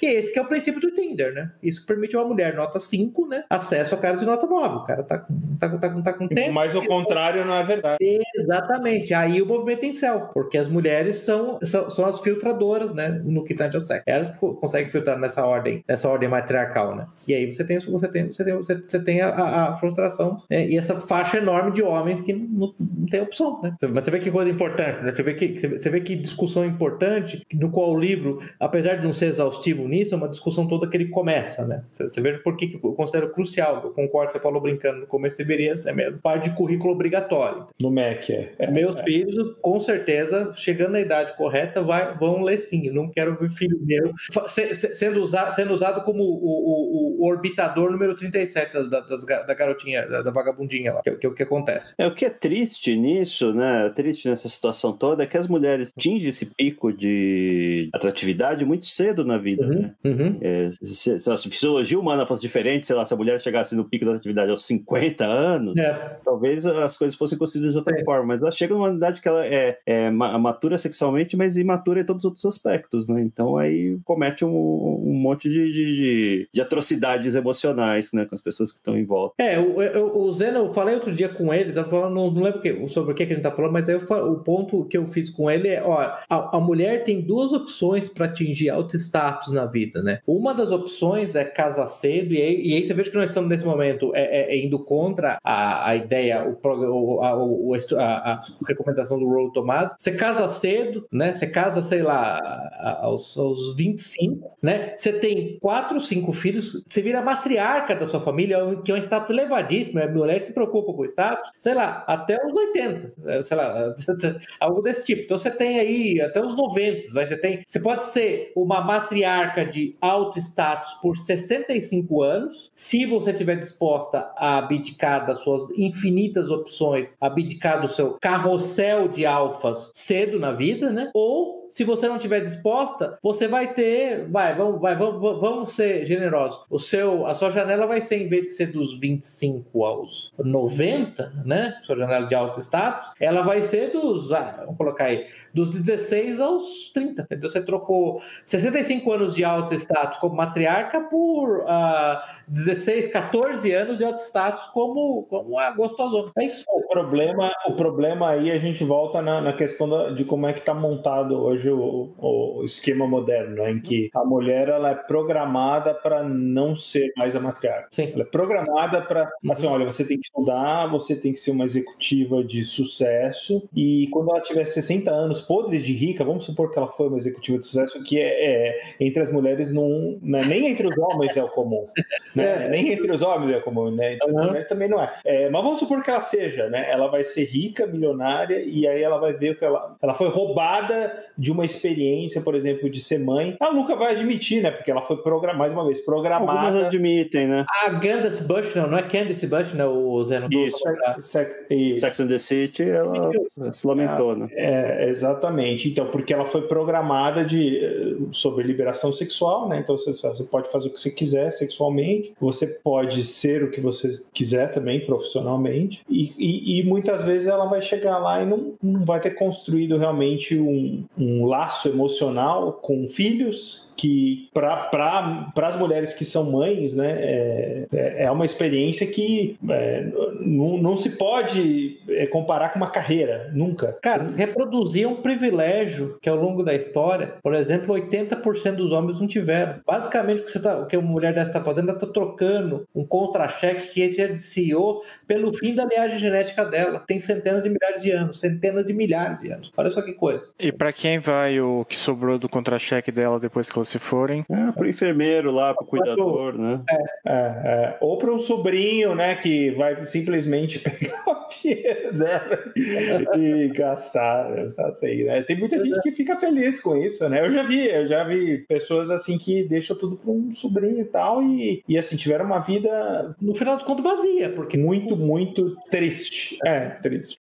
Esse que é o princípio do Tinder, né? Isso permite uma mulher nota 5, né? Acesso a cara de nota 9. O cara tá com tempo. Mas o contrário não é verdade. Exatamente. Aí o movimento é incel, porque as mulheres são as filtradoras, né? No que tange ao sexo. Elas conseguem filtrar nessa ordem matriarcal, né? E aí você tem a frustração, né? E essa faixa enorme de homens que não tem opção, né? Mas você vê que coisa importante, né? Você vê que discussão importante, no qual o livro, apesar de não ser exaustivo nisso, é uma discussão toda que ele começa, né? Você vê por que eu considero crucial. Eu concordo, você falou brincando no começo, deveria ser mesmo parte de currículo obrigatório. No MEC, Meus filhos, com certeza, chegando na idade correta, vão ler sim. Eu não quero ver filho meu sendo usado como o orbitador número 37 da garotinha, da vagabundinha lá, que é o que acontece. O que é triste nisso, né? Triste nessa situação toda, é que as mulheres atingem esse pico de atratividade muito cedo na vida, né? Se a fisiologia humana fosse diferente, sei lá, se a mulher chegasse no pico da atividade aos 50 anos, talvez as coisas fossem consideradas de outra forma, mas ela chega numa idade que ela é matura sexualmente, mas imatura em todos os outros aspectos, né? Então aí comete um monte de atrocidades emocionais, né, com as pessoas que estão em volta. O Zeno, eu falei outro dia com ele, tava falando, não lembro sobre o que a gente tá falando, mas aí o ponto que eu fiz com ele é, a mulher tem duas opções para atingir alto status na vida, né? Uma das opções é casar cedo, e aí você veja que nós estamos nesse momento indo contra a ideia, a recomendação do Rollo Tomassi. Você casa cedo, né? Você casa, sei lá, aos 25, né? Você tem 4, 5 filhos, você vira matriarca da sua família, que é um status elevadíssimo. A mulher se preocupa com o status, sei lá, até os 80, sei lá, algo desse tipo. Então você tem aí até os 90, você pode ser uma matriarca de alto status por 65 anos, se você estiver disposta a abdicar das suas infinitas opções, abdicar do seu carrossel de alfas cedo na vida, né? Ou se você não estiver disposta, você vai ter, vamos ser generosos. A sua janela vai ser, em vez de ser dos 25 aos 90, né? Sua janela de alto status, ela vai ser vamos colocar aí, dos 16 aos 30. Entendeu? Você trocou 65 anos de alto status como matriarca por 16, 14 anos de alto status como a gostosona. É isso. O problema aí, a gente volta na questão de como é que está montado hoje o esquema moderno, né, em que a mulher ela é programada para não ser mais a matriarca. Sim. Ela é programada para, assim, olha, você tem que estudar, você tem que ser uma executiva de sucesso, e quando ela tiver 60 anos, podre de rica, vamos supor que ela foi uma executiva de sucesso, que entre as mulheres, nem entre os homens é o comum. Né? Nem entre os homens é o comum, né? Entre as mulheres também não é. Mas vamos supor que ela seja, né? Ela vai ser rica, milionária, e aí ela vai ver que ela foi roubada de uma experiência, por exemplo, de ser mãe. Ela nunca vai admitir, né? Porque ela foi mais uma vez programada. Algumas admitem, né? A Candace Bushnell, não é Candace Bushnell, o Zeno? Isso. Sex and the City, ela se lamentou, né? Exatamente. Então, porque ela foi programada sobre liberação sexual, né? Então, você pode fazer o que você quiser sexualmente, você pode ser o que você quiser também profissionalmente, e muitas vezes ela vai chegar lá e não vai ter construído realmente um laço emocional com filhos, que para as mulheres que são mães, né, é uma experiência que não se pode comparar com uma carreira, nunca. Cara, reproduzir é um privilégio que ao longo da história, por exemplo, 80% dos homens não tiveram. Basicamente, o que a mulher dessa está fazendo, ela está trocando um contra-cheque que iniciou pelo fim da linhagem genética dela. Tem centenas de milhares de anos. Olha só que coisa. E para quem vai o que sobrou do contra-cheque dela depois que elas se forem? Pro enfermeiro lá, pro cuidador, né? Ou para um sobrinho, né, que vai simplesmente pegar o dinheiro dela e gastar, assim, né? Tem muita gente que fica feliz com isso, né? Eu já vi pessoas assim que deixam tudo para um sobrinho e tal, e assim, tiveram uma vida, no final de contas, vazia, porque muito, muito triste. Triste.